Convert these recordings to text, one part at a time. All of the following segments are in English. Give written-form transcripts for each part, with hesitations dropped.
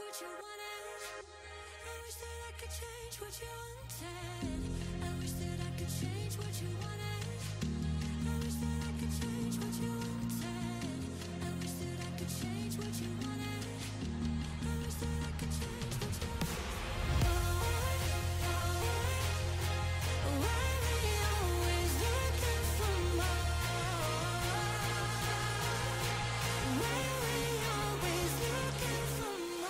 what you wanted. I wish that I could change what you wanted. I wish that I could change what you wanted. I wish that I could change what you wanted. I wish that I could change what you wanted. I wish that I could change what you wanted. Why we always looking for more? Why we always looking for more?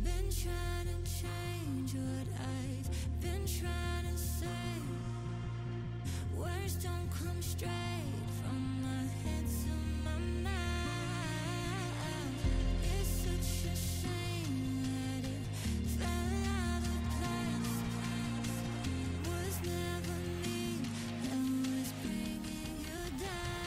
Been trying to change what I've been trying to say. Words don't come straight from my head to my mouth. It's such a shame that it fell out of place. Was never me that was bringing you down.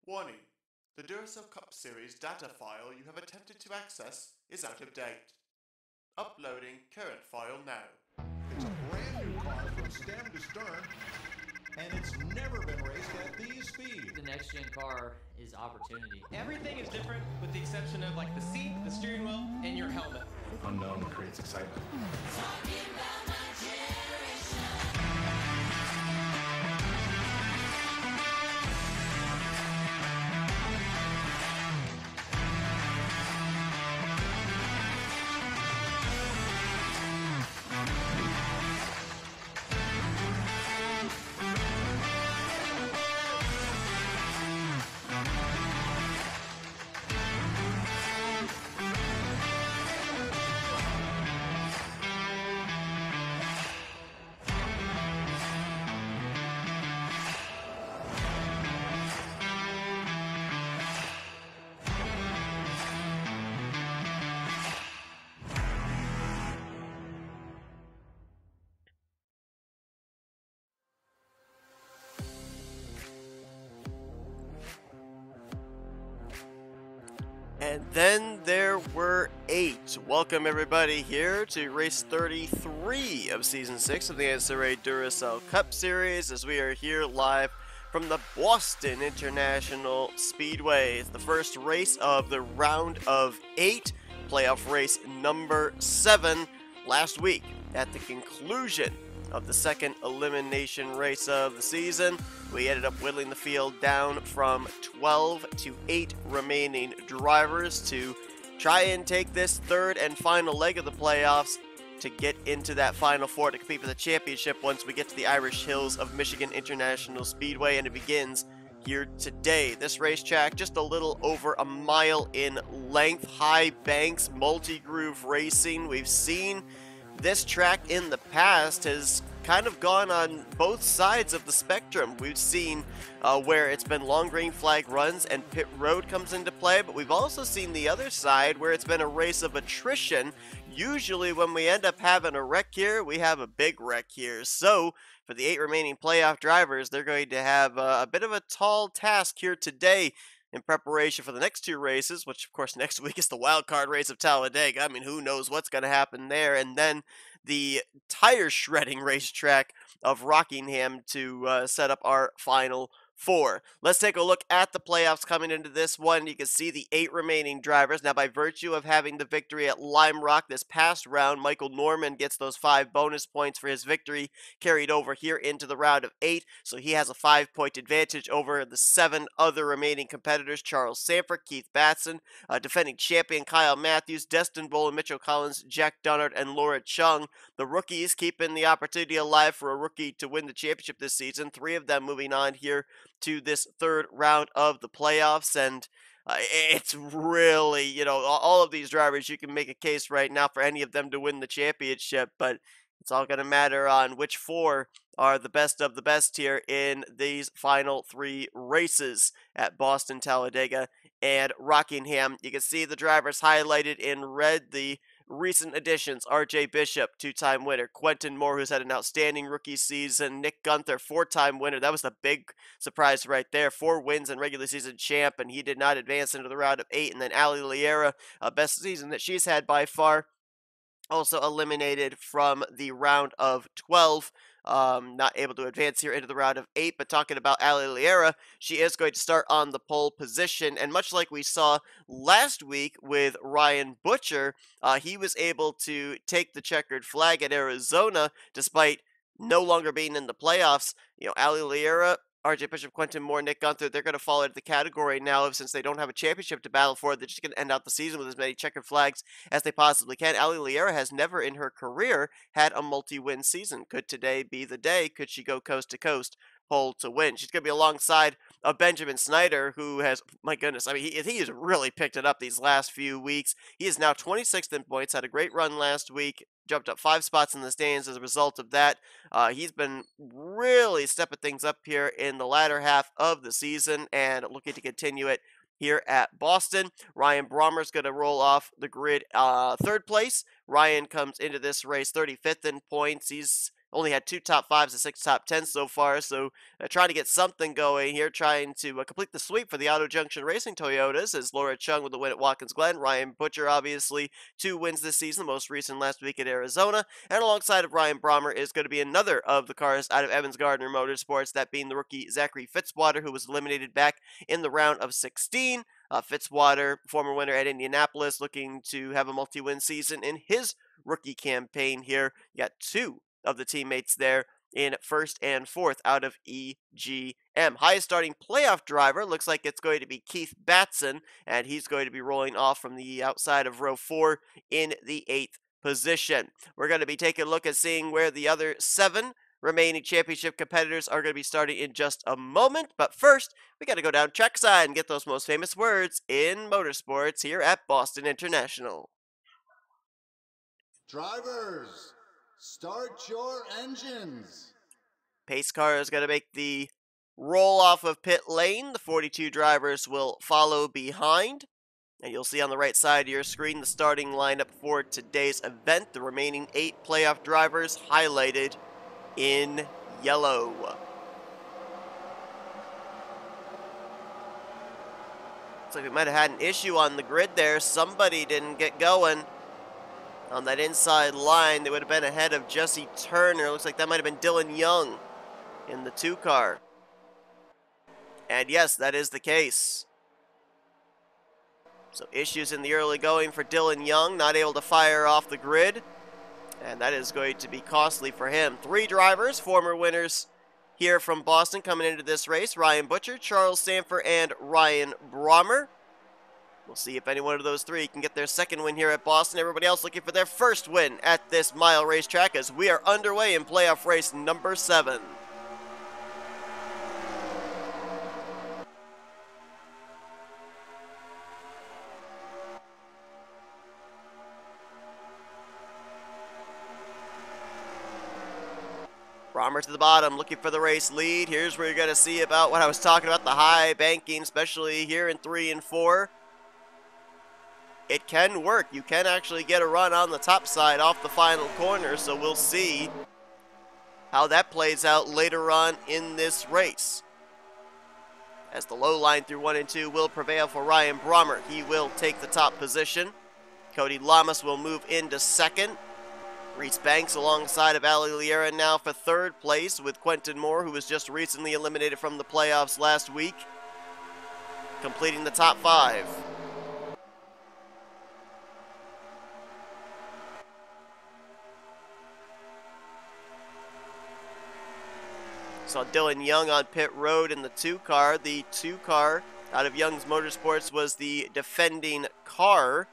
Warning. The Duracell Cup Series data file you have attempted to access is out of date. Uploading current file now. It's a brand new car from stem to stern, and it's never been raced at these speeds. The next gen car is opportunity. Everything is different with the exception of like the seat, the steering wheel, and your helmet. Unknown creates excitement. Talking about my generation. And then there were 8. Welcome everybody here to race 33 of Season 6 of the NNSCRA Duracell Cup Series, as we are here live from the Boston International Speedway. It's the first race of the round of 8, playoff race number 7. Last week, at the conclusion of the second elimination race of the season, we ended up whittling the field down from 12 to 8 remaining drivers to try and take this third and final leg of the playoffs to get into that Final Four to compete for the championship once we get to the Irish Hills of Michigan International Speedway, and it begins here today. This racetrack just a little over a mile in length, high banks, multi-groove racing. We've seen this track in the past has kind of gone on both sides of the spectrum. We've seen where it's been long green flag runs and pit road comes into play, but we've also seen the other side where it's been a race of attrition. Usually when we end up having a wreck here, we have a big wreck here. So for the 8 remaining playoff drivers, they're going to have a bit of a tall task here today in preparation for the next 2 races, which of course next week is the wild card race of Talladega. I mean, who knows what's going to happen there. And then the tire shredding racetrack of Rockingham to set up our final 4. Let's take a look at the playoffs coming into this one. You can see the 8 remaining drivers. Now, by virtue of having the victory at Lime Rock this past round, Michael Norman gets those 5 bonus points for his victory carried over here into the round of 8. So he has a 5-point advantage over the 7 other remaining competitors: Charles Sanford, Keith Batson, defending champion Kyle Matthews, Destin Boland, Mitchell Collins, Jack Dunnard, and Laura Chung. The rookies keeping the opportunity alive for a rookie to win the championship this season. 3 of them moving on here to this 3rd round of the playoffs, and it's really, you know, all of these drivers, you can make a case right now for any of them to win the championship, but it's all going to matter on which 4 are the best of the best here in these final 3 races at Boston, Talladega, and Rockingham. You can see the drivers highlighted in red, the recent additions: R.J. Bishop, 2-time winner; Quentin Moore, who's had an outstanding rookie season; Nick Gunther, 4-time winner. That was the big surprise right there. 4 wins and regular season champ, and he did not advance into the round of 8. And then Ali Liera, best season that she's had by far, also eliminated from the round of 12. Not able to advance here into the round of 8, but talking about Ali Liera, she is going to start on the pole position, and much like we saw last week with Ryan Butcher, he was able to take the checkered flag at Arizona despite no longer being in the playoffs. You know, Ali Liera, R.J. Bishop, Quentin Moore, Nick Gunther, they're going to fall into the category now, since they don't have a championship to battle for. They're just going to end out the season with as many checkered flags as they possibly can. Ali Liera has never in her career had a multi-win season. Could today be the day? Could she go coast to coast, pole to win? She's going to be alongside of Benjamin Snyder, who has, my goodness, I mean, he has really picked it up these last few weeks. He is now 26th in points, had a great run last week, jumped up 5 spots in the stands as a result of that. He's been really stepping things up here in the latter half of the season and looking to continue it here at Boston. Ryan Brommer's going to roll off the grid 3rd place. Ryan comes into this race 35th in points. He's only had 2 top 5s and 6 top 10s so far, so trying to get something going here, trying to complete the sweep for the Auto Junction Racing Toyotas, as Laura Chung with the win at Watkins Glen. Ryan Butcher, obviously, 2 wins this season, the most recent last week at Arizona, and alongside of Ryan Brommer is going to be another of the cars out of Evans Gardner Motorsports, that being the rookie Zachary Fitzwater, who was eliminated back in the round of 16. Fitzwater, former winner at Indianapolis, looking to have a multi-win season in his rookie campaign here. You got 2 of the teammates there in 1st and 4th out of EGM. Highest starting playoff driver looks like it's going to be Keith Batson, and he's going to be rolling off from the outside of row 4 in the 8th position. We're going to be taking a look at seeing where the other 7 remaining championship competitors are going to be starting in just a moment, but first, we got to go down trackside and get those most famous words in motorsports here at Boston International. Drivers, start your engines. Pace car is going to make the roll off of pit lane. The 42 drivers will follow behind. And you'll see on the right side of your screen the starting lineup for today's event. The remaining 8 playoff drivers highlighted in yellow. Looks like we might have had an issue on the grid there. Somebody didn't get going on that inside line. They would have been ahead of Jesse Turner. Looks like that might have been Dylan Young in the 2 car. And yes, that is the case. So issues in the early going for Dylan Young, not able to fire off the grid. And that is going to be costly for him. 3 drivers, former winners here from Boston coming into this race: Ryan Butcher, Charles Sanford, and Ryan Brommer. We'll see if any one of those 3 can get their 2nd win here at Boston. Everybody else looking for their 1st win at this mile racetrack, as we are underway in playoff race number 7. Brommer to the bottom, looking for the race lead. Here's where you're going to see about what I was talking about, the high banking, especially here in 3 and 4. It can work. You can actually get a run on the top side off the final corner, so we'll see how that plays out later on in this race. As the low line through 1 and 2 will prevail for Ryan Brommer. He will take the top position. Cody Lamas will move into second. Reese Banks alongside of Ali Liera now for third place, with Quentin Moore, who was just recently eliminated from the playoffs last week, completing the top 5. Saw Dylan Young on pit road in the 2 car. The 2 car out of Young's Motorsports was the defending car,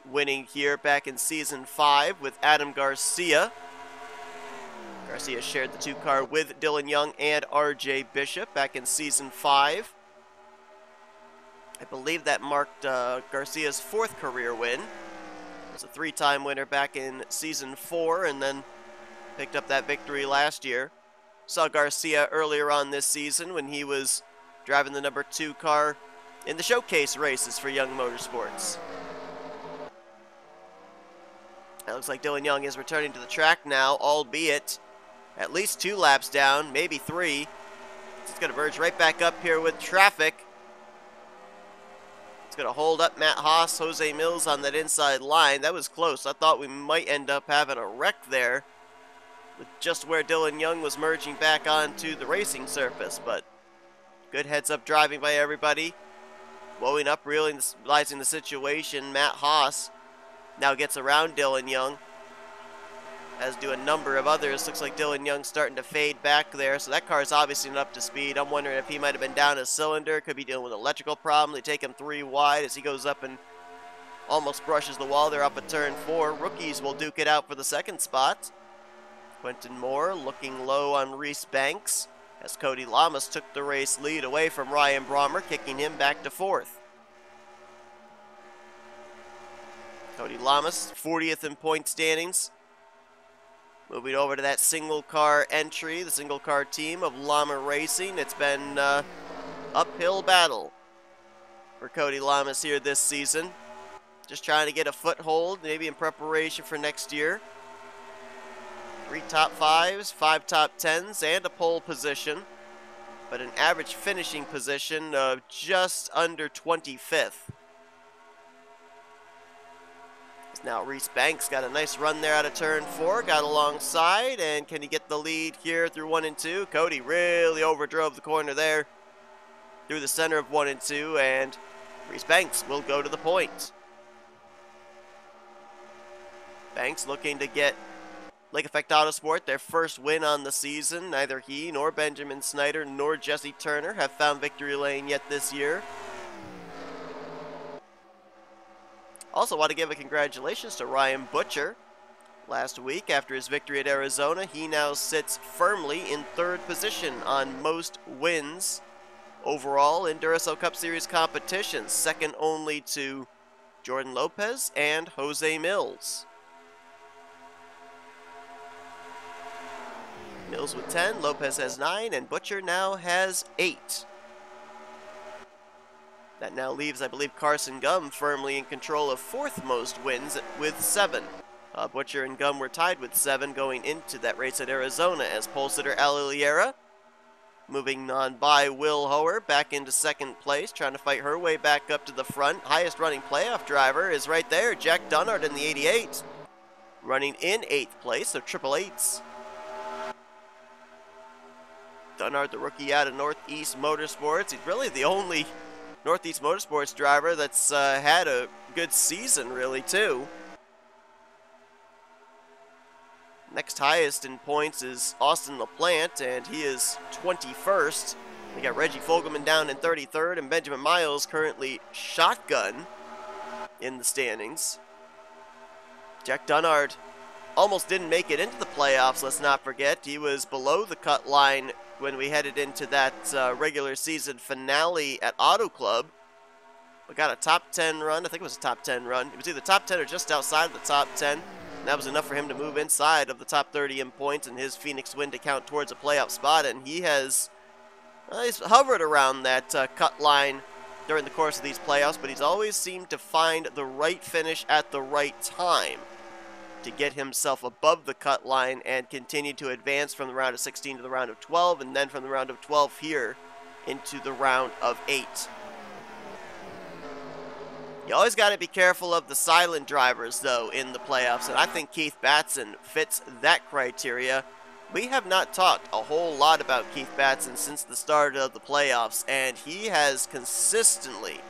winning here back in Season 5 with Adam Garcia. Garcia shared the 2 car with Dylan Young and RJ Bishop back in Season 5. I believe that marked Garcia's 4th career win. He was a 3-time winner back in Season 4 and then picked up that victory last year. Saw Garcia earlier on this season when he was driving the number 2 car in the showcase races for Young Motorsports. It looks like Dylan Young is returning to the track now, albeit at least 2 laps down, maybe 3. It's going to merge right back up here with traffic. It's going to hold up Matt Haas, Jose Mills on that inside line. That was close. I thought we might end up having a wreck there with just where Dylan Young was merging back onto the racing surface, but good heads-up driving by everybody. Blowing up, realizing the situation. Matt Haas now gets around Dylan Young, as do a number of others. Looks like Dylan Young's starting to fade back there, so that car is obviously not up to speed. I'm wondering if he might have been down a cylinder, could be dealing with an electrical problem. They take him 3 wide as he goes up and almost brushes the wall there up at turn 4. Rookies will duke it out for the 2nd spot. Quentin Moore looking low on Reese Banks, as Cody Lamas took the race lead away from Ryan Brommer, kicking him back to 4th. Cody Lamas, 40th in point standings. Moving over to that single car entry, the single car team of Lama Racing. It's been uphill battle for Cody Lamas here this season. Just trying to get a foothold, maybe in preparation for next year. 3 top 5s, 5 top 10s, and a pole position, but an average finishing position of just under 25th. Now Reese Banks got a nice run there out of turn 4, got alongside, and can he get the lead here through 1 and 2? Cody really overdrove the corner there through the center of 1 and 2, and Reese Banks will go to the point. Banks looking to get Lake Effect Autosport their first win on the season. Neither he nor Benjamin Snyder nor Jesse Turner have found victory lane yet this year. Also want to give a congratulations to Ryan Butcher. Last week, after his victory at Arizona, he now sits firmly in 3rd position on most wins overall in Duracell Cup Series competitions, second only to Jordan Lopez and Jose Mills. Mills with 10, Lopez has 9, and Butcher now has 8. That now leaves, I believe, Carson Gum firmly in control of 4th most wins with 7. Butcher and Gum were tied with 7 going into that race at Arizona, as pole sitter Ali Liera moving on by Will Hoer back into 2nd place, trying to fight her way back up to the front. Highest running playoff driver is right there, Jack Dunnard in the 88, running in 8th place, so triple 8s. Dunnard, the rookie out of Northeast Motorsports. He's really the only Northeast Motorsports driver that's had a good season, really, too. Next highest in points is Austin LaPlante, and he is 21st. We got Reggie Fogelman down in 33rd, and Benjamin Miles currently shotgun in the standings. Jack Dunnard almost didn't make it into the playoffs, let's not forget. He was below the cut line when we headed into that regular season finale at Auto Club. We got a top 10 run. I think it was a top 10 run. It was either top 10 or just outside of the top 10. and that was enough for him to move inside of the top 30 in points and his Phoenix win to count towards a playoff spot, and he has he's hovered around that cut line during the course of these playoffs, but he's always seemed to find the right finish at the right time to get himself above the cut line and continue to advance from the round of 16 to the round of 12, and then from the round of 12 here into the round of 8. You always got to be careful of the silent drivers, though, in the playoffs, and I think Keith Batson fits that criteria. We have not talked a whole lot about Keith Batson since the start of the playoffs, and he has consistently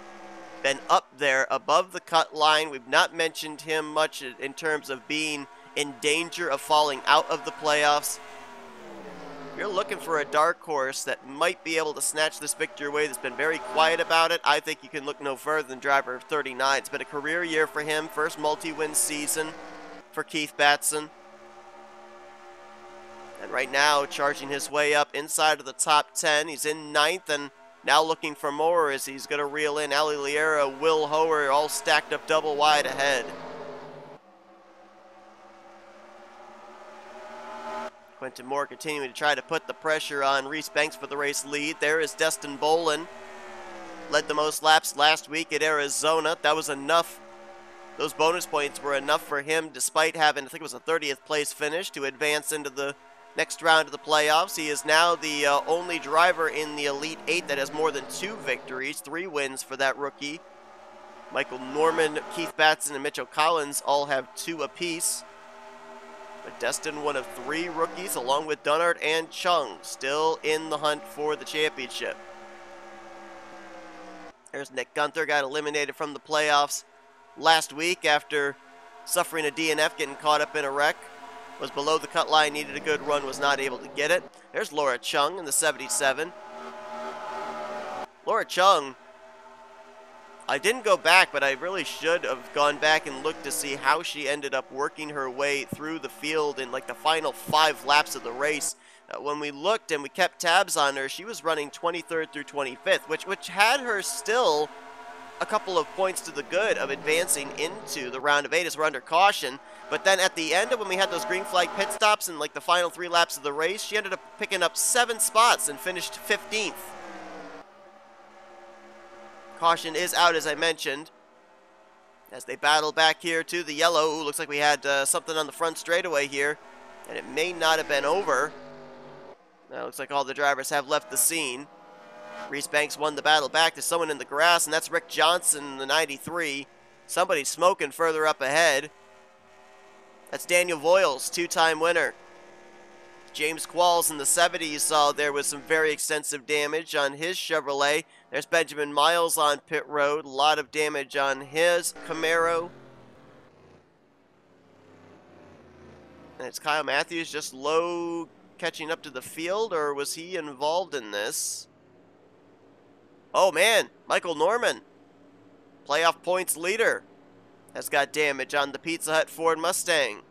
been up there above the cut line. We've not mentioned him much in terms of being in danger of falling out of the playoffs. If you're looking for a dark horse that might be able to snatch this victory away, that's been very quiet about it, I think you can look no further than driver 39. It's been a career year for him, first multi-win season for Keith Batson. And right now, charging his way up inside of the top 10. He's in 9th and now looking for more as he's going to reel in Ali Liera, Will Hoer, all stacked up double wide ahead. Quentin Moore continuing to try to put the pressure on Reese Banks for the race lead. There is Destin Bolin. Led the most laps last week at Arizona. That was enough. Those bonus points were enough for him, despite having, I think it was a 30th place finish, to advance into the next round of the playoffs. He is now the only driver in the Elite 8 that has more than 2 victories, 3 wins for that rookie. Michael Norman, Keith Batson, and Mitchell Collins all have 2 apiece. But Destin, one of 3 rookies, along with Dunnard and Chung, still in the hunt for the championship. There's Nick Gunther, got eliminated from the playoffs last week after suffering a DNF, getting caught up in a wreck. Was below the cut line, needed a good run, was not able to get it. There's Laura Chung in the 77. Laura Chung, I didn't go back, but I really should have gone back and looked to see how she ended up working her way through the field in like the final 5 laps of the race. When we looked and we kept tabs on her, she was running 23rd through 25th, which had her still a couple of points to the good of advancing into the round of 8 as we're under caution. But then at the end, when we had those green flag pit stops in like the final 3 laps of the race, she ended up picking up 7 spots and finished 15th. Caution is out, as I mentioned, as they battle back here to the yellow. Ooh, looks like we had something on the front straightaway here, and it may not have been over. Now, looks like all the drivers have left the scene. Reese Banks won the battle back. There's someone in the grass, and that's Rick Johnson, the 93. Somebody smoking further up ahead. That's Daniel Voiles, 2-time winner. James Qualls in the 70, you saw there was some very extensive damage on his Chevrolet. There's Benjamin Miles on pit road. A lot of damage on his Camaro. And it's Kyle Matthews just low catching up to the field, or was he involved in this? Oh man, Michael Norman, playoff points leader, has got damage on the Pizza Hut Ford Mustang.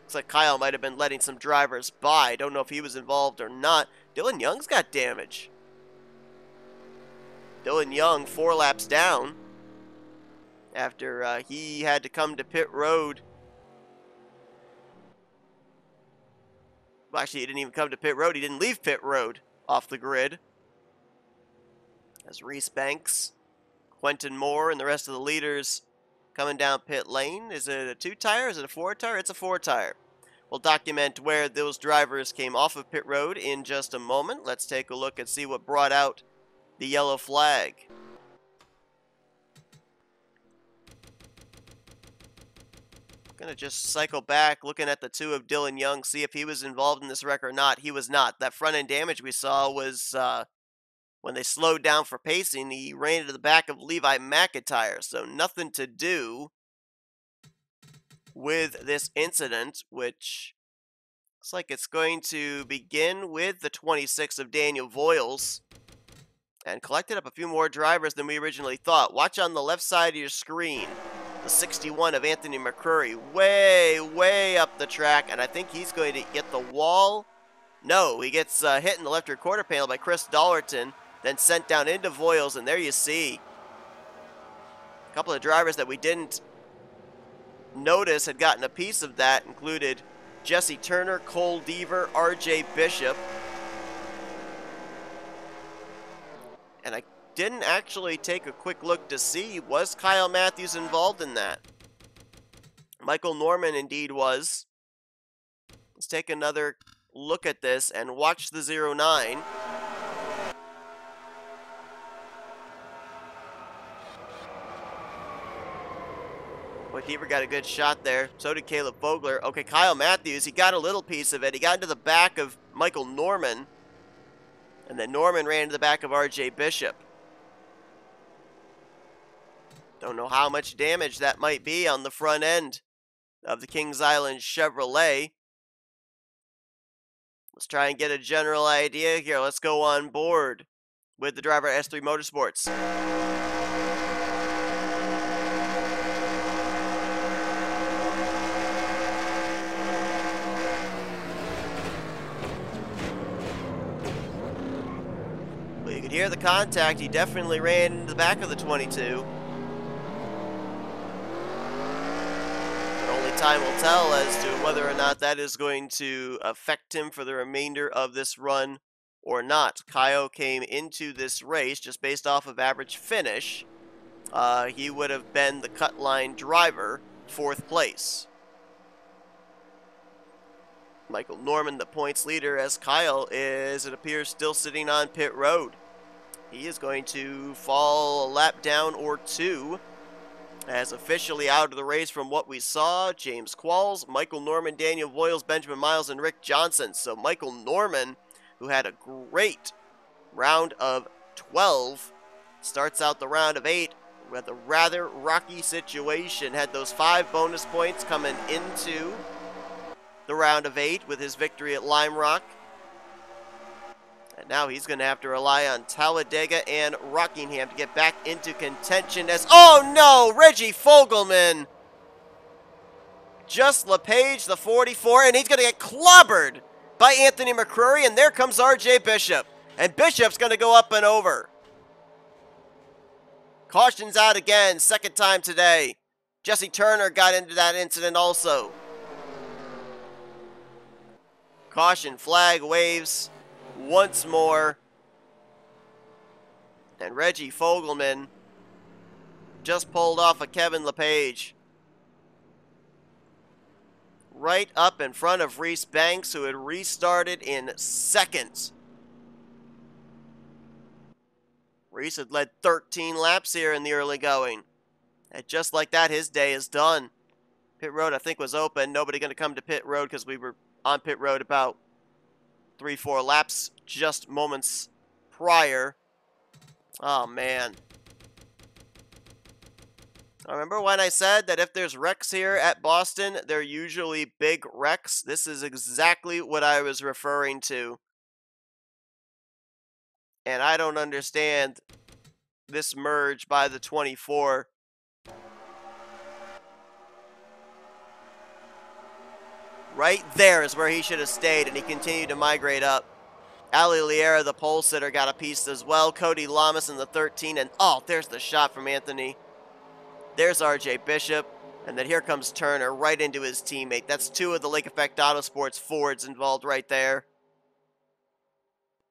Looks like Kyle might have been letting some drivers by. Don't know if he was involved or not. Dylan Young's got damage. Dylan Young 4 laps down after he had to come to pit road. Well, actually, he didn't even come to pit road. He didn't leave pit road off the grid. As Reese Banks, Quentin Moore, and the rest of the leaders coming down pit lane. Is it a 2-tire? Is it a 4-tire? It's a 4-tire. We'll document where those drivers came off of pit road in just a moment. Let's take a look and see what brought out the yellow flag. Gonna just cycle back, looking at the 2 of Dylan Young, see if he was involved in this wreck or not. He was not. That front end damage we saw was when they slowed down for pacing. He ran into the back of Levi McIntyre, so nothing to do with this incident, which looks like it's going to begin with the 26 of Daniel Voiles, and collected up a few more drivers than we originally thought. Watch on the left side of your screen, the 61 of Anthony McCrory, way up the track, and I think he's going to get the wall. No, he gets hit in the left rear quarter panel by Chris Dollerton, then sent down into Voiles, and there you see a couple of drivers that we didn't notice had gotten a piece of that included Jesse Turner, Cole Deaver, RJ Bishop. And I didn't actually take a quick look to see, was Kyle Matthews involved in that? Michael Norman indeed was. Let's take another look at this and watch the 09. Boy, Deaver got a good shot there. So did Caleb Vogler. Okay, Kyle Matthews, he got a little piece of it. He got into the back of Michael Norman. And then Norman ran into the back of RJ Bishop. Don't know how much damage that might be on the front end of the Kings Island Chevrolet. Let's try and get a general idea here. Let's go on board with the driver at S3 Motorsports. Well, you could hear the contact. He definitely ran into the back of the 22. Time will tell as to whether or not that is going to affect him for the remainder of this run or not. Kyle came into this race just based off of average finish. He would have been the cut line driver, 4th place. Michael Norman, the points leader, as Kyle is, it appears, still sitting on pit road. He is going to fall a lap down or 2. As officially out of the race from what we saw, James Qualls, Michael Norman, Daniel Voiles, Benjamin Miles, and Rick Johnson. So Michael Norman, who had a great round of 12, starts out the round of 8 with a rather rocky situation. Had those 5 bonus points coming into the round of 8 with his victory at Lime Rock. And now he's going to have to rely on Talladega and Rockingham to get back into contention as, oh no, Reggie Fogelman. Just LePage, the 44, and he's going to get clobbered by Anthony McCrory, and there comes RJ Bishop. And Bishop's going to go up and over. Caution's out again, 2nd time today. Jesse Turner got into that incident also. Caution flag waves once more. And Reggie Fogelman just pulled off of Kevin LePage. Right up in front of Reese Banks, who had restarted in 2nd. Reese had led 13 laps here in the early going. And just like that, his day is done. Pit road, I think, was open. Nobody going to come to pit road because we were on pit road about 3-4 laps just moments prior. Oh, man. I remember when I said that if there's wrecks here at Boston, they're usually big wrecks. This is exactly what I was referring to. And I don't understand this merge by the 24. Right there is where he should have stayed, and he continued to migrate up. Ali Liera, the pole sitter, got a piece as well. Cody Lamas in the 13, and oh, there's the shot from Anthony. There's RJ Bishop, and then here comes Turner right into his teammate. That's 2 of the Lake Effect Autosports Fords involved right there.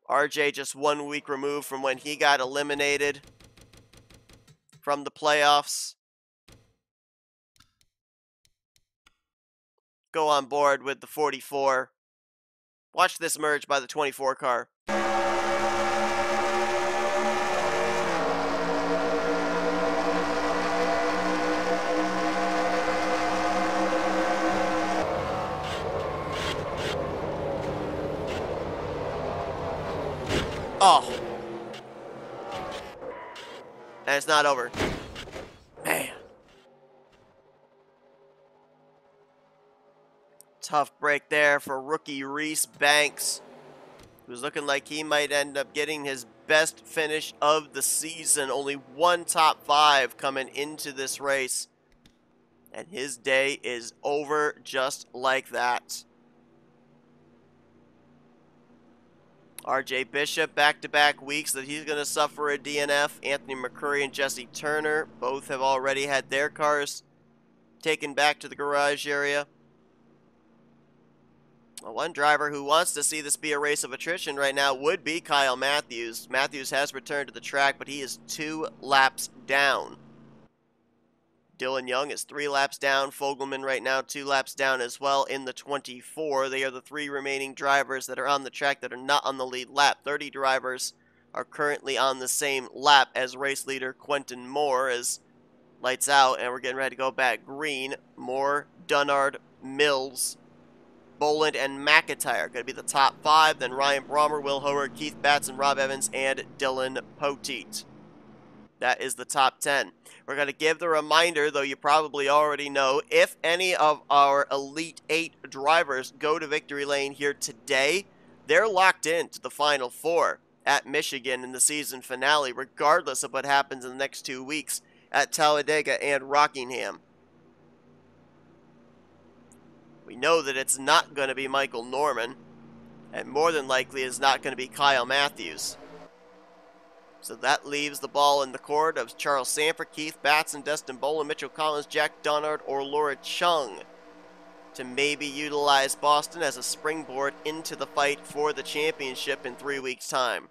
RJ just 1 week removed from when he got eliminated from the playoffs. Go on board with the 44. Watch this merge by the 24 car. Oh. And it's not over. Man. Tough break there for rookie Reese Banks, who's looking like he might end up getting his best finish of the season. Only 1 top 5 coming into this race, and his day is over just like that. RJ Bishop, back-to-back weeks that he's going to suffer a DNF. Anthony McCrory and Jesse Turner both have already had their cars taken back to the garage area. Well, one driver who wants to see this be a race of attrition right now would be Kyle Matthews. Matthews has returned to the track, but he is 2 laps down. Dylan Young is 3 laps down. Fogelman right now 2 laps down as well in the 24. They are the 3 remaining drivers that are on the track that are not on the lead lap. 30 drivers are currently on the same lap as race leader Quentin Moore as lights out, and we're getting ready to go back green. Moore, Dunnard, Mills, Boland, and McIntyre going to be the top 5. Then Ryan Brommer, Will Howard, Keith Batson, Rob Evans, and Dylan Poteet. That is the top 10. We're going to give the reminder, though you probably already know, if any of our Elite 8 drivers go to victory lane here today, they're locked in to the Final 4 at Michigan in the season finale, regardless of what happens in the next 2 weeks at Talladega and Rockingham. We know that it's not going to be Michael Norman, and more than likely it's not going to be Kyle Matthews. So that leaves the ball in the court of Charles Sanford, Keith Batson, Dustin Boland, Mitchell Collins, Jack Dunnard, or Laura Chung to maybe utilize Boston as a springboard into the fight for the championship in 3 weeks' time.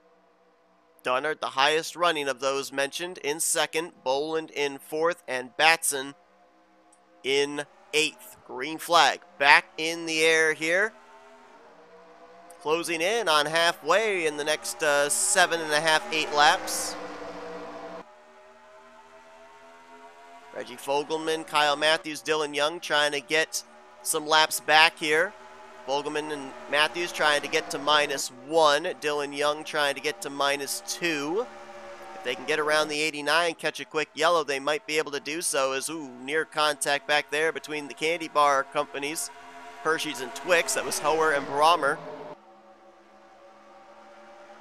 Dunnard, the highest running of those mentioned, in 2nd, Boland in 4th, and Batson in 8th. Green flag back in the air here. Closing in on halfway in the next 7.5, 8 laps. Reggie Fogelman, Kyle Matthews, Dylan Young trying to get some laps back here. Fogelman and Matthews trying to get to -1. Dylan Young trying to get to -2. If they can get around the 89, catch a quick yellow, they might be able to do so as, near contact back there between the candy bar companies, Hershey's and Twix. That was Hauer and Brommer.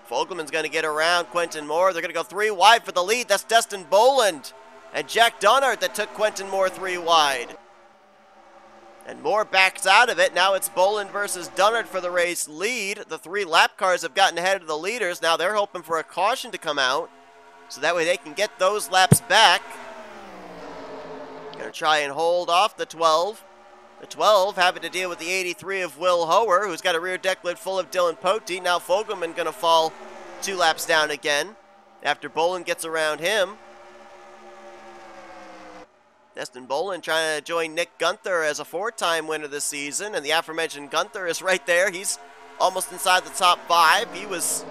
Fogelman's going to get around Quentin Moore. They're going to go 3 wide for the lead. That's Dustin Boland and Jack Dunnard that took Quentin Moore 3 wide. And Moore backs out of it. Now it's Boland versus Dunnard for the race lead. The 3 lap cars have gotten ahead of the leaders. Now they're hoping for a caution to come out, so that way they can get those laps back. Going to try and hold off the 12. The 12 having to deal with the 83 of Will Hauer, who's got a rear deck lid full of Dylan Poteet. Now Fogelman going to fall 2 laps down again after Boland gets around him. Dustin Boland trying to join Nick Gunther as a 4-time winner this season, and the aforementioned Gunther is right there. He's almost inside the top 5. He was,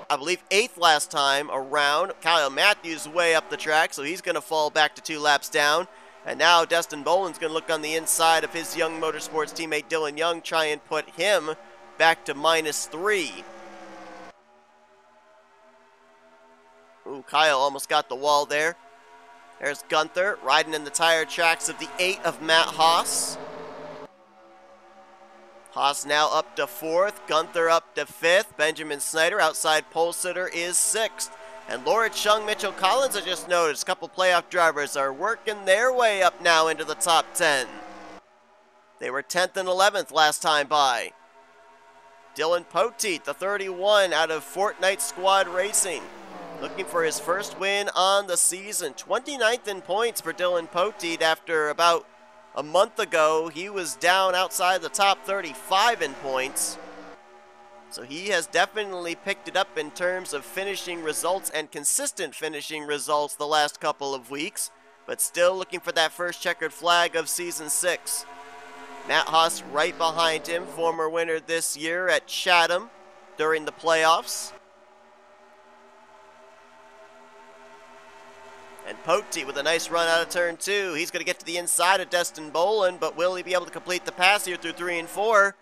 I believe, 8th last time around. Kyle Matthews way up the track, so he's going to fall back to 2 laps down. And now Dustin Boland's going to look on the inside of his Young Motorsports teammate Dylan Young, try and put him back to -3. Kyle almost got the wall there. There's Gunther riding in the tire tracks of the 8 of Matt Haas. Haas now up to 4th, Gunther up to 5th. Benjamin Snyder outside pole sitter is 6th. And Laura Chung, Mitchell Collins, I just noticed, a couple playoff drivers are working their way up now into the top 10. They were 10th and 11th last time by. Dylan Poteet, the 31 out of Fortnite Squad Racing, looking for his first win on the season. 29th in points for Dylan Poteet after about a month ago. He was down outside the top 35 in points. So he has definitely picked it up in terms of finishing results and consistent finishing results the last couple of weeks, but still looking for that first checkered flag of Season 6. Matt Haas right behind him, former winner this year at Chatham during the playoffs. And Poteet with a nice run out of turn 2. He's going to get to the inside of Dustin Boland, but will he be able to complete the pass here through 3 and 4?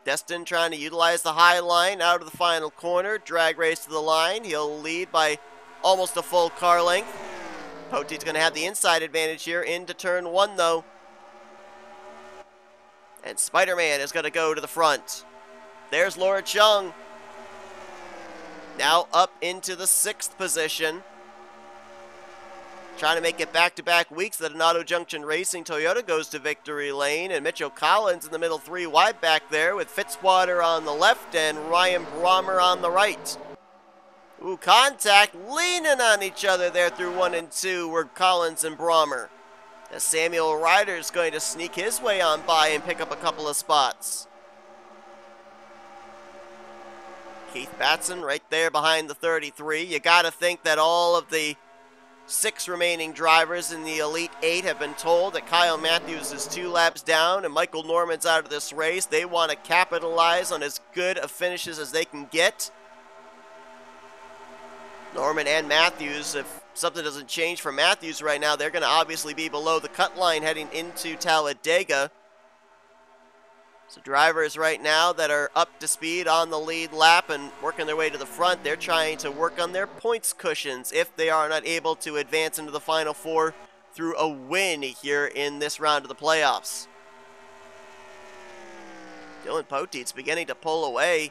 Destin trying to utilize the high line out of the final corner. Drag race to the line. He'll lead by almost a full car length. Poteet's going to have the inside advantage here into turn 1, though. And Spider-Man is going to go to the front. There's Laura Chung. Now up into the 6th position. Trying to make it back-to-back weeks that an Auto Junction Racing Toyota goes to victory lane. And Mitchell Collins in the middle 3 wide back there with Fitzwater on the left and Ryan Brommer on the right. Contact leaning on each other there through 1 and 2 were Collins and Brommer. As Samuel Ryder is going to sneak his way on by and pick up a couple of spots. Keith Batson right there behind the 33. You got to think that all of the 6 remaining drivers in the Elite 8 have been told that Kyle Matthews is 2 laps down and Michael Norman's out of this race. They want to capitalize on as good of finishes as they can get. Norman and Matthews, if something doesn't change for Matthews right now, they're going to obviously be below the cut line heading into Talladega. So drivers right now that are up to speed on the lead lap and working their way to the front, they're trying to work on their points cushions if they are not able to advance into the Final Four through a win here in this round of the playoffs. Dylan Poteet's beginning to pull away.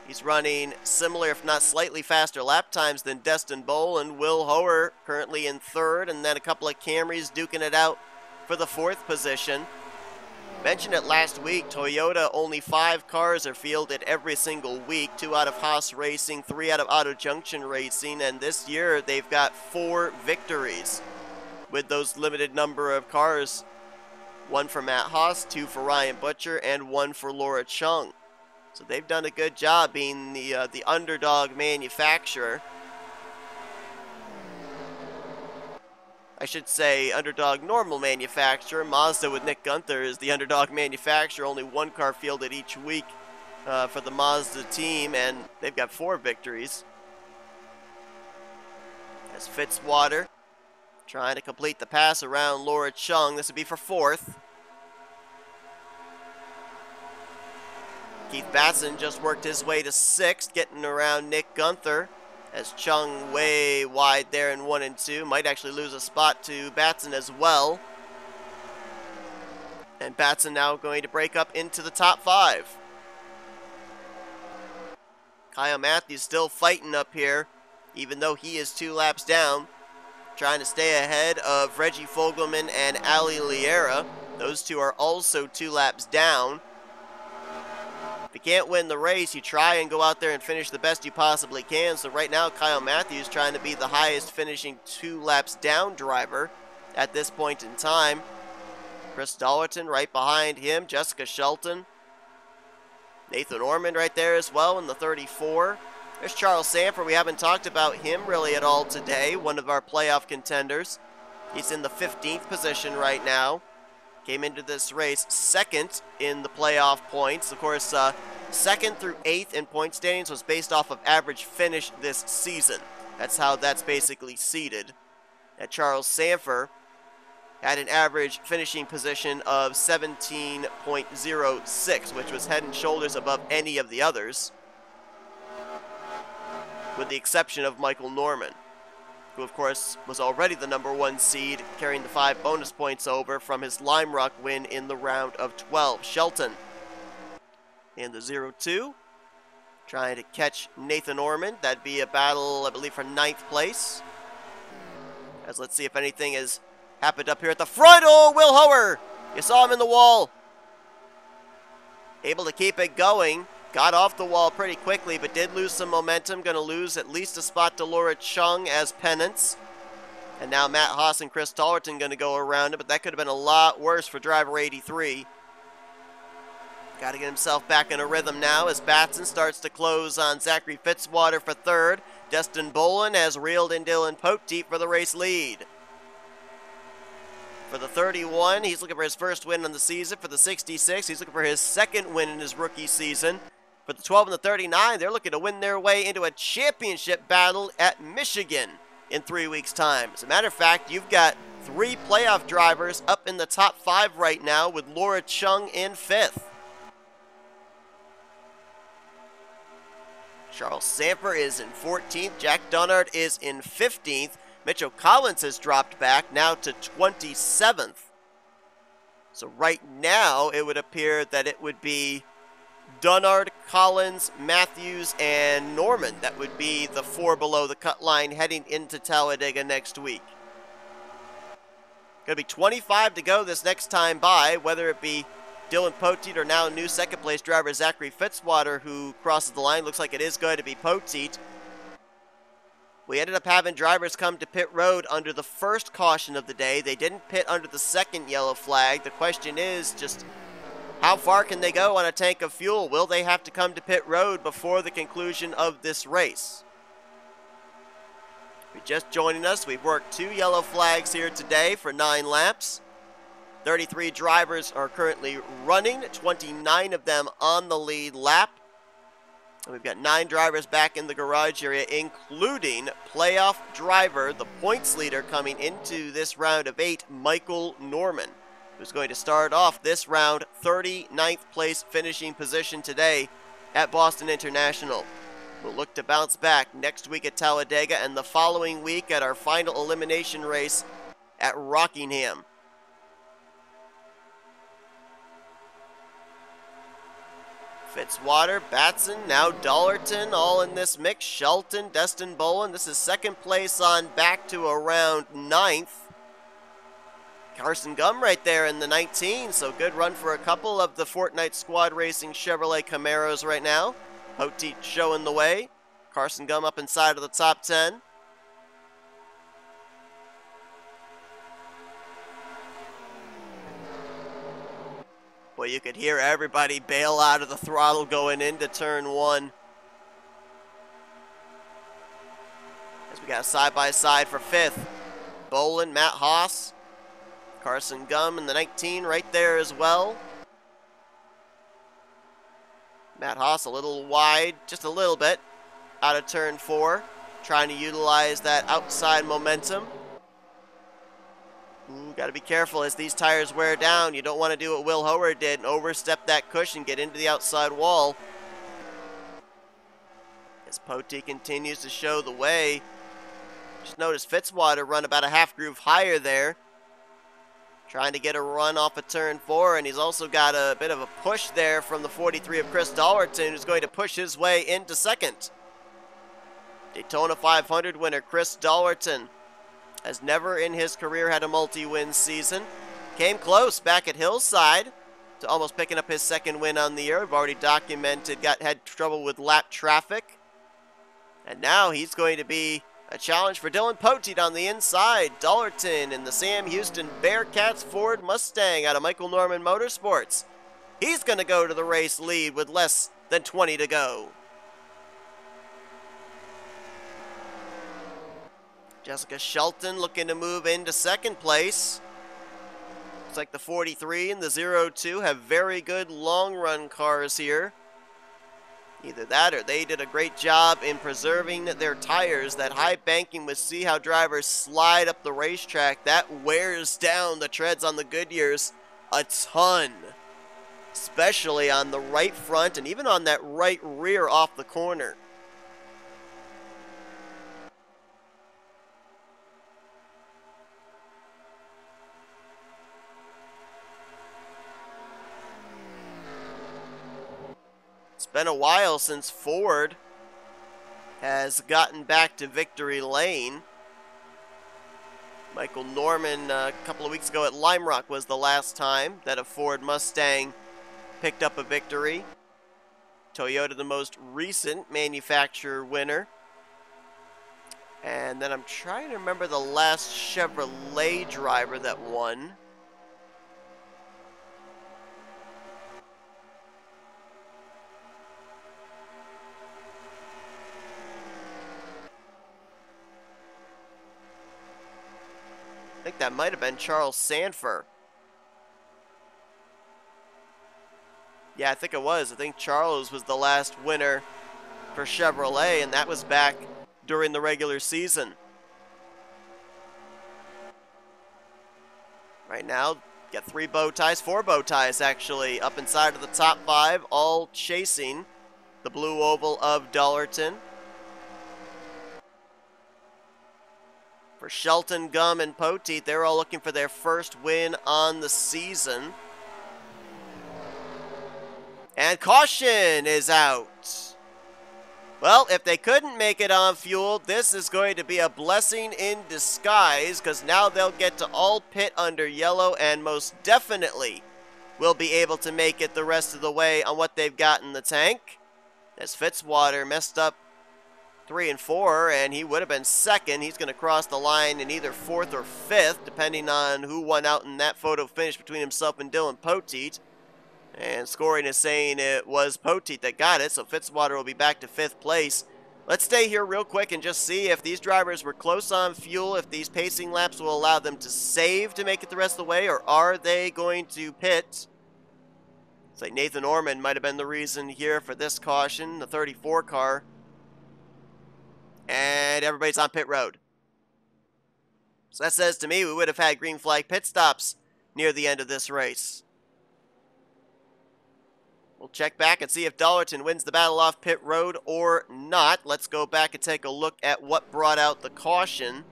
He's running similar, if not slightly faster lap times than Destin Bowl and Will Hoer currently in 3rd, and then a couple of Camrys duking it out for the 4th position. Mentioned it last week, Toyota, only 5 cars are fielded every single week, 2 out of Haas Racing, 3 out of Auto Junction Racing, and this year they've got 4 victories with those limited number of cars. 1 for Matt Haas, 2 for Ryan Butcher, and 1 for Laura Chung. So they've done a good job being the underdog manufacturer. I should say underdog normal manufacturer. Mazda with Nick Gunther is the underdog manufacturer. Only 1 car fielded each week for the Mazda team, and they've got 4 victories. As Fitzwater trying to complete the pass around Laura Chung. This would be for 4th. Keith Batson just worked his way to 6th, getting around Nick Gunther. As Chung way wide there in 1 and 2. Might actually lose a spot to Batson as well. And Batson now going to break up into the top 5. Kyle Matthews still fighting up here, even though he is 2 laps down. Trying to stay ahead of Reggie Fogelman and Ali Liera. Those 2 are also 2 laps down. If you can't win the race, you try and go out there and finish the best you possibly can. So right now, Kyle Matthews trying to be the highest finishing 2 laps down driver at this point in time. Chris Dollerton right behind him, Jessica Shelton. Nathan Ormond right there as well in the 34. There's Charles Sanford. We haven't talked about him really at all today, one of our playoff contenders. He's in the 15th position right now. Came into this race 2nd in the playoff points. Of course, 2nd through 8th in point standings was based off of average finish this season. That's how that's basically seeded. And Charles Sanford had an average finishing position of 17.06, which was head and shoulders above any of the others, with the exception of Michael Norman, who of course was already the number 1 seed, carrying the 5 bonus points over from his Lime Rock win in the round of 12. Shelton in the 0-2, trying to catch Nathan Ormond. That'd be a battle, I believe, for 9th place. As let's see if anything has happened up here at the front. Oh, Will Hoer! You saw him in the wall. Able to keep it going. Got off the wall pretty quickly, but did lose some momentum. Going to lose at least a spot to Laura Chung as penance. And now Matt Haas and Chris Tollerton going to go around it, but that could have been a lot worse for driver 83. Got to get himself back in a rhythm now as Batson starts to close on Zachary Fitzwater for 3rd. Destin Bolin has reeled in Dylan Poteet for the race lead. For the 31, he's looking for his 1st win on the season. For the 66, he's looking for his 2nd win in his rookie season. For the 12 and the 39, they're looking to win their way into a championship battle at Michigan in 3 weeks' time. As a matter of fact, you've got 3 playoff drivers up in the top 5 right now, with Laura Chung in 5th. Charles Sanford is in 14th. Jack Dunnard is in 15th. Mitchell Collins has dropped back now to 27th. So right now, it would appear that it would be Dunnard, Collins, Matthews, and Norman. That would be the 4 below the cut line heading into Talladega next week. Going to be 25 to go this next time by, whether it be Dylan Poteet or now new 2nd place driver Zachary Fitzwater who crosses the line. Looks like it is going to be Poteet. We ended up having drivers come to pit road under the first caution of the day. They didn't pit under the second yellow flag. The question is just how far can they go on a tank of fuel? Will they have to come to pit road before the conclusion of this race? If you're just joining us, we've worked 2 yellow flags here today for 9 laps. 33 drivers are currently running, 29 of them on the lead lap. And we've got 9 drivers back in the garage area, including playoff driver, the points leader coming into this round of 8, Michael Norman, who's going to start off this round 39th place finishing position today at Boston International. We'll look to bounce back next week at Talladega and the following week at our final elimination race at Rockingham. Fitzwater, Batson, now Dollarton, all in this mix. Shelton, Destin Bolin. This is second place on back to around 9th. Carson Gum right there in the 19, so good run for a couple of the Fortnite Squad Racing Chevrolet Camaros right now. Poteet showing the way. Carson Gum up inside of the top 10. Boy, you could hear everybody bail out of the throttle going into turn 1. As we got side-by-side for 5th. Bolin, Matt Haas. Carson Gum in the 19 right there as well. Matt Haas a little wide, just a little bit, out of turn 4. Trying to utilize that outside momentum. Got to be careful as these tires wear down. You don't want to do what Will Howard did and overstep that cushion, get into the outside wall. As Poteet continues to show the way. Just notice Fitzwater run about a half groove higher there. Trying to get a run off of turn 4, and he's also got a bit of a push there from the 43 of Chris Dollarton, who's going to push his way into second. Daytona 500 winner Chris Dollarton has never in his career had a multi-win season. Came close back at Hillside to almost picking up his second win on the year. We've already documented, had trouble with lap traffic. And now he's going to be a challenge for Dylan Poteet on the inside. Dollarton in the Sam Houston Bearcats Ford Mustang out of Michael Norman Motorsports. He's going to go to the race lead with less than 20 to go. Jessica Shelton looking to move into second place. Looks like the 43 and the 02 have very good long run cars here. Either that or they did a great job in preserving their tires. That high banking, we see how drivers slide up the racetrack. That wears down the treads on the Goodyears a ton. Especially on the right front and even on that right rear off the corner. It's been a while since Ford has gotten back to victory lane. Michael Norman a couple of weeks ago at Lime Rock was the last time that a Ford Mustang picked up a victory. Toyota the most recent manufacturer winner. And then I'm trying to remember the last Chevrolet driver that won. I think that might have been Charles Sanford. Yeah, I think it was. I think Charles was the last winner for Chevrolet, and that was back during the regular season. Right now, got 4 bow ties actually, up inside of the top 5, all chasing the blue oval of Dollarton. For Shelton, Gum, and Poteet, they're all looking for their first win on the season. And caution is out. Well, if they couldn't make it on fuel, this is going to be a blessing in disguise, because now they'll get to all pit under yellow and most definitely will be able to make it the rest of the way on what they've got in the tank. As Fitzwater messed up 3 and 4, and he would have been second. He's going to cross the line in either 4th or 5th, depending on who won out in that photo finish between himself and Dylan Poteet. And scoring is saying it was Poteet that got it, so Fitzwater will be back to 5th place. Let's stay here real quick and just see if these drivers were close on fuel, if these pacing laps will allow them to save to make it the rest of the way, or are they going to pit? It's like Nathan Orman might have been the reason here for this caution, the 34 car. And everybody's on pit road. So that says to me we would have had green flag pit stops near the end of this race. We'll check back and see if Dollarton wins the battle off pit road or not. Let's go back and take a look at what brought out the caution.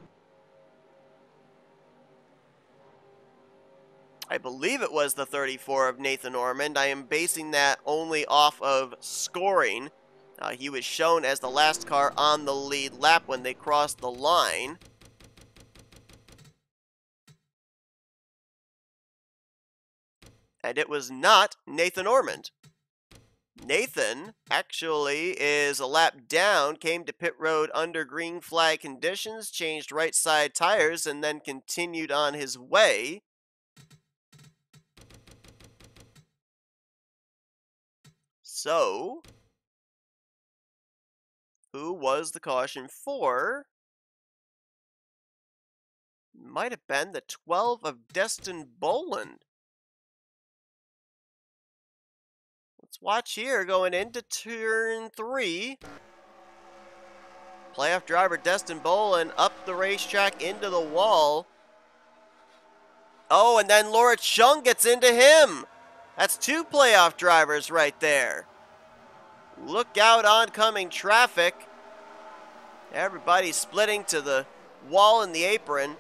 I believe it was the 34 of Nathan Ormond. I am basing that only off of scoring. He was shown as the last car on the lead lap when they crossed the line. And it was not Nathan Ormond. Nathan actually is a lap down, came to pit road under green flag conditions, changed right side tires, and then continued on his way. So, who was the caution for? Might have been the 12 of Destin Boland. Let's watch here going into turn 3. Playoff driver Destin Boland up the racetrack into the wall. Oh, and then Laura Chung gets into him. That's 2 playoff drivers right there. Look out oncoming traffic. Everybody splitting to the wall in the apron.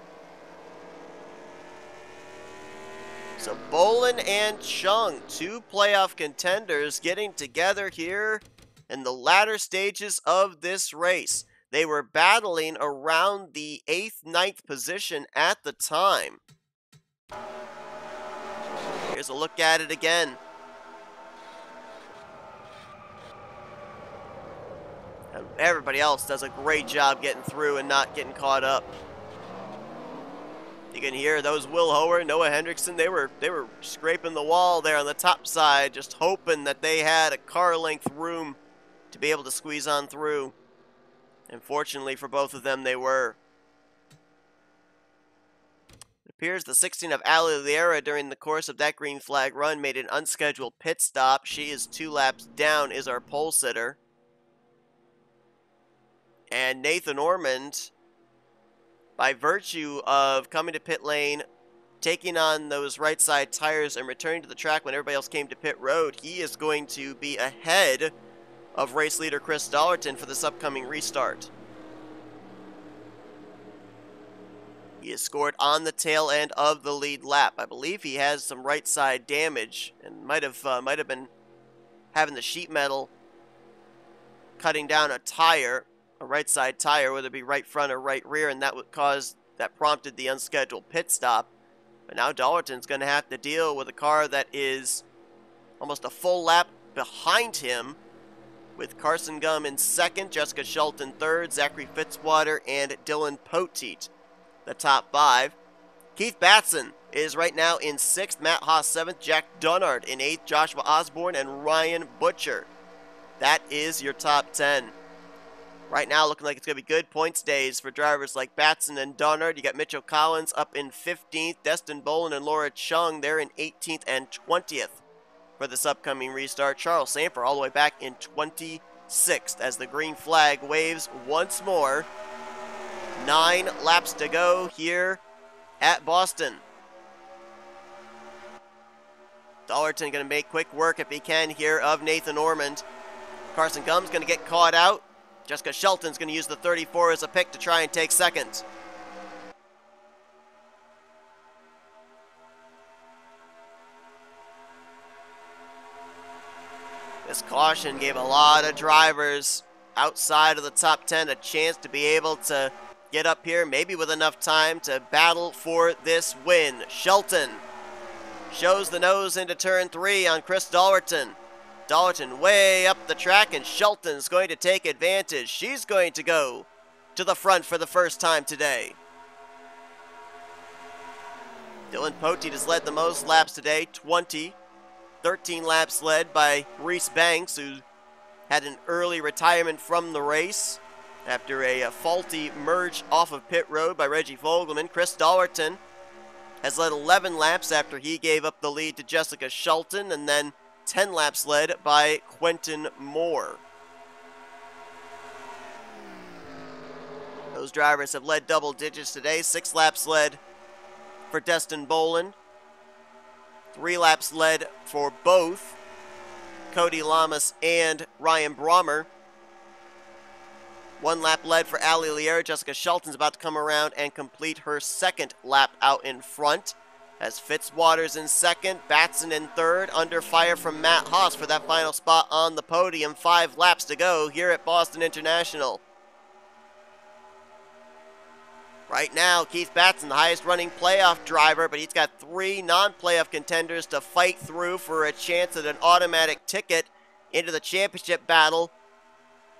So Boland and Chung, 2 playoff contenders, getting together here in the latter stages of this race. They were battling around the 8th, 9th position at the time. Here's a look at it again. And everybody else does a great job getting through and not getting caught up. You can hear those Will Hoer, Noah Hendrickson, they were scraping the wall there on the top side, just hoping that they had a car length room to be able to squeeze on through. And fortunately for both of them, they were. It appears the 16 of Ali Liera during the course of that green flag run made an unscheduled pit stop. She is 2 laps down, is our pole sitter. And Nathan Ormond, by virtue of coming to pit lane, taking on those right side tires and returning to the track when everybody else came to pit road, he is going to be ahead of race leader Chris Dollarton for this upcoming restart. He is scored on the tail end of the lead lap. I believe he has some right side damage and might have been having the sheet metal cutting down a tire, a right side tire, whether it be right front or right rear, and that prompted the unscheduled pit stop. But now Dollarton's going to have to deal with a car that is almost a full lap behind him, with Carson Gum in 2nd, Jessica Schultz in 3rd, Zachary Fitzwater, and Dylan Poteet, the top 5. Keith Batson is right now in 6th, Matt Haas 7th, Jack Dunnard in 8th, Joshua Osborne, and Ryan Butcher. That is your top 10. Right now, looking like it's going to be good points days for drivers like Batson and Dunnard. You got Mitchell Collins up in 15th, Destin Boland and Laura Chung, they're in 18th and 20th for this upcoming restart. Charles Samper all the way back in 26th as the green flag waves once more. 9 laps to go here at Boston. Dollarton going to make quick work if he can here of Nathan Ormond. Carson Gum's going to get caught out. Jessica Shelton's going to use the 34 as a pick to try and take 2nd. This caution gave a lot of drivers outside of the top 10 a chance to be able to get up here, maybe with enough time to battle for this win. Shelton shows the nose into turn 3 on Chris Dollarton. Dalton way up the track, and Shelton's going to take advantage. She's going to go to the front for the first time today. Dylan Poteet has led the most laps today, 20. 13 laps led by Reese Banks, who had an early retirement from the race after a faulty merge off of pit road by Reggie Fogelman. Chris Dollerton has led 11 laps after he gave up the lead to Jessica Shelton, and then 10 laps led by Quentin Moore. Those drivers have led double digits today. 6 laps led for Destin Boland. 3 laps led for both Cody Lamas and Ryan Brommer. 1 lap led for Ali Lier. Jessica Shelton's about to come around and complete her second lap out in front. As Fitzwater's in second, Batson in third, under fire from Matt Haas for that final spot on the podium. 5 laps to go here at Boston International. Right now, Keith Batson, the highest running playoff driver, but he's got 3 non-playoff contenders to fight through for a chance at an automatic ticket into the championship battle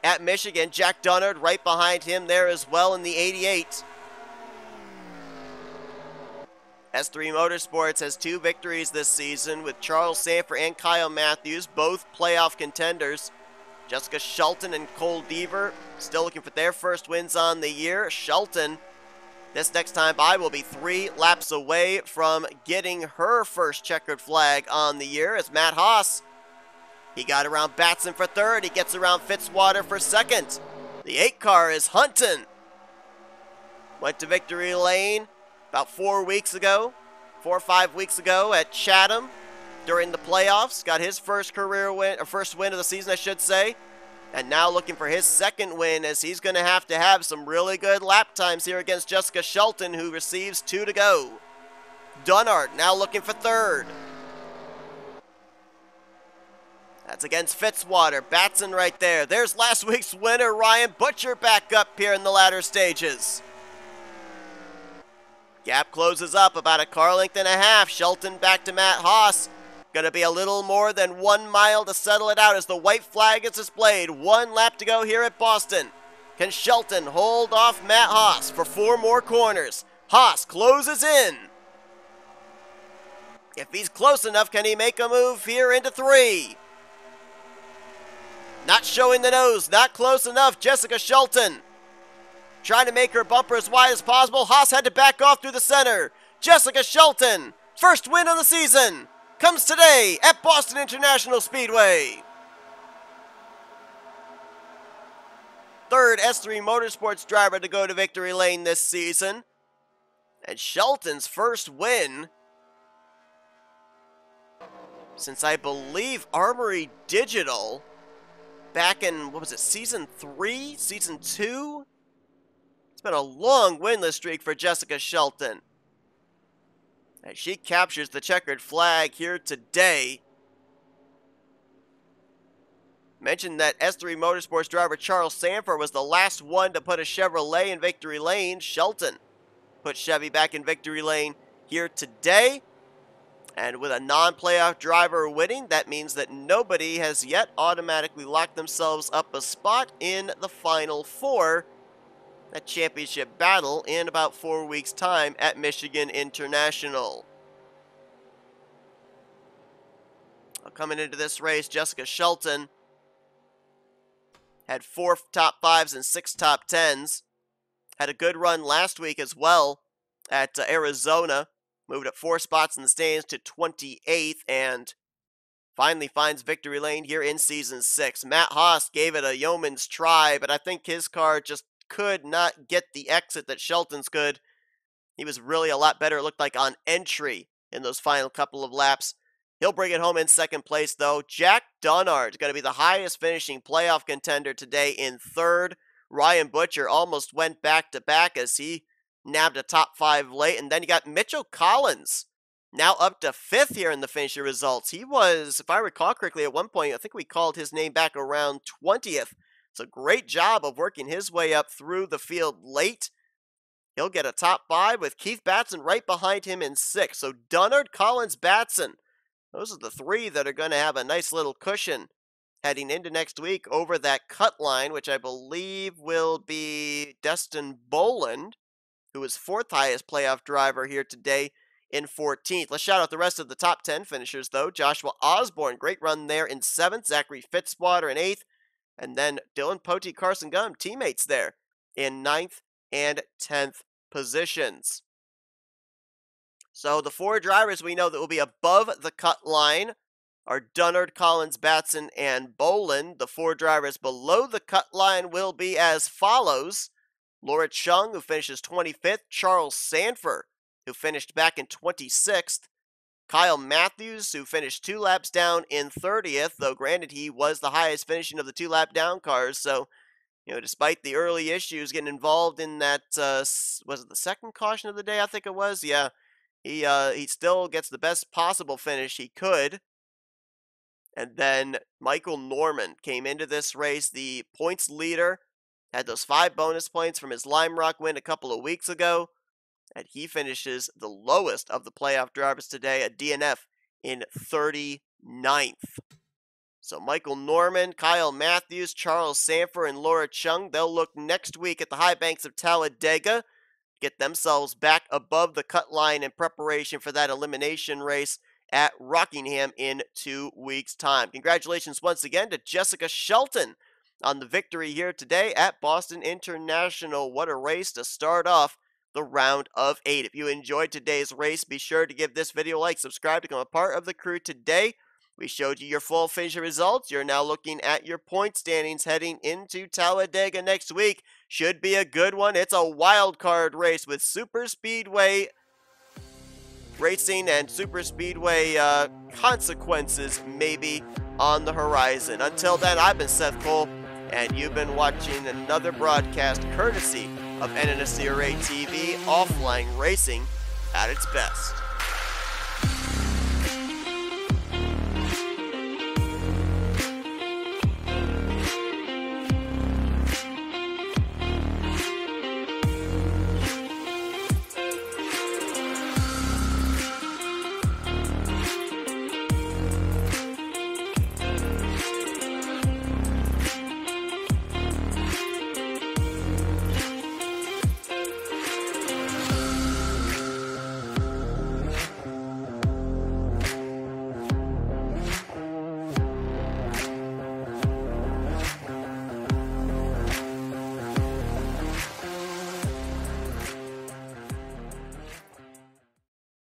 at Michigan. Jack Dunnard right behind him there as well in the 88. S3 Motorsports has 2 victories this season with Charles Sanford and Kyle Matthews, both playoff contenders. Jessica Shelton and Cole Deaver still looking for their first wins on the year. Shelton, this next time by, will be 3 laps away from getting her first checkered flag on the year, as Matt Haas, he got around Batson for third. He gets around Fitzwater for second. The 8 car is hunting. Went to victory lane about 4 or 5 weeks ago at Chatham during the playoffs. Got his first career win, or first win of the season, I should say. And now looking for his second win, as he's going to have some really good lap times here against Jessica Shelton, who receives 2 to go. Dunnard now looking for third. That's against Fitzwater. Batson right there. There's last week's winner, Ryan Butcher, back up here in the latter stages. Gap closes up about a car length and a half. Shelton back to Matt Haas. Going to be a little more than 1 mile to settle it out as the white flag is displayed. 1 lap to go here at Boston. Can Shelton hold off Matt Haas for 4 more corners? Haas closes in. If he's close enough, can he make a move here into 3? Not showing the nose, not close enough. Jessica Shelton trying to make her bumper as wide as possible. Haas had to back off through the center. Jessica Shelton, first win of the season, comes today at Boston International Speedway. Third S3 Motorsports driver to go to victory lane this season. And Shelton's first win since, I believe, Armory Digital back in, what was it, season 3? Season 2? It's been a long winless streak for Jessica Shelton, as she captures the checkered flag here today. Mentioned that S3 Motorsports driver Charles Sanford was the last one to put a Chevrolet in victory lane. Shelton put Chevy back in victory lane here today. And with a non-playoff driver winning, that means that nobody has yet automatically locked themselves up a spot in the Final Four, that championship battle, in about 4 weeks' time at Michigan International. Coming into this race, Jessica Shelton had 4 top 5s and 6 top 10s. Had a good run last week as well at Arizona. Moved up 4 spots in the standings to 28th, and finally finds victory lane here in Season 6. Matt Haas gave it a yeoman's try, but I think his car just could not get the exit that Shelton's could. He was really a lot better, it looked like, on entry in those final couple of laps. He'll bring it home in second place, though. Jack Dunnard is going to be the highest finishing playoff contender today in third. Ryan Butcher almost went back-to-back as he nabbed a top 5 late. And then you got Mitchell Collins, now up to 5th here in the finisher results. He was, if I recall correctly, at one point, I think we called his name back around 20th. It's a great job of working his way up through the field late. He'll get a top 5 with Keith Batson right behind him in 6th. So Dunnard, Collins, Batson, those are the 3 that are going to have a nice little cushion heading into next week over that cut line, which I believe will be Destin Boland, who is 4th highest playoff driver here today in 14th. Let's shout out the rest of the top 10 finishers, though. Joshua Osborne, great run there in 7th. Zachary Fitzwater in 8th. And then Dylan Pote, Carson Gum, teammates there in 9th and 10th positions. So the 4 drivers we know that will be above the cut line are Dunnard, Collins, Batson, and Boland. The 4 drivers below the cut line will be as follows. Laura Chung, who finishes 25th. Charles Sanford, who finished back in 26th. Kyle Matthews, who finished 2 laps down in 30th, though granted he was the highest finishing of the 2-lap down cars. So, despite the early issues getting involved in that, was it the second caution of the day, I think it was? Yeah, he still gets the best possible finish he could. And then Michael Norman came into this race, the points leader, had those 5 bonus points from his Lime Rock win a couple of weeks ago. And he finishes the lowest of the playoff drivers today, a DNF in 39th. So Michael Norman, Kyle Matthews, Charles Sanford, and Laura Chung, they'll look next week at the high banks of Talladega, get themselves back above the cut line in preparation for that elimination race at Rockingham in 2 weeks' time. Congratulations once again to Jessica Shelton on the victory here today at Boston International. What a race to start off the round of 8. If you enjoyed today's race, be sure to give this video a like, subscribe to become a part of the crew today. We showed you your full finisher results. You're now looking at your point standings heading into Talladega next week. Should be a good one. It's a wild card race with super speedway racing and super speedway consequences maybe on the horizon. Until then, I've been Seth Cole, and you've been watching another broadcast courtesy of NNSCRA TV, offline racing at its best.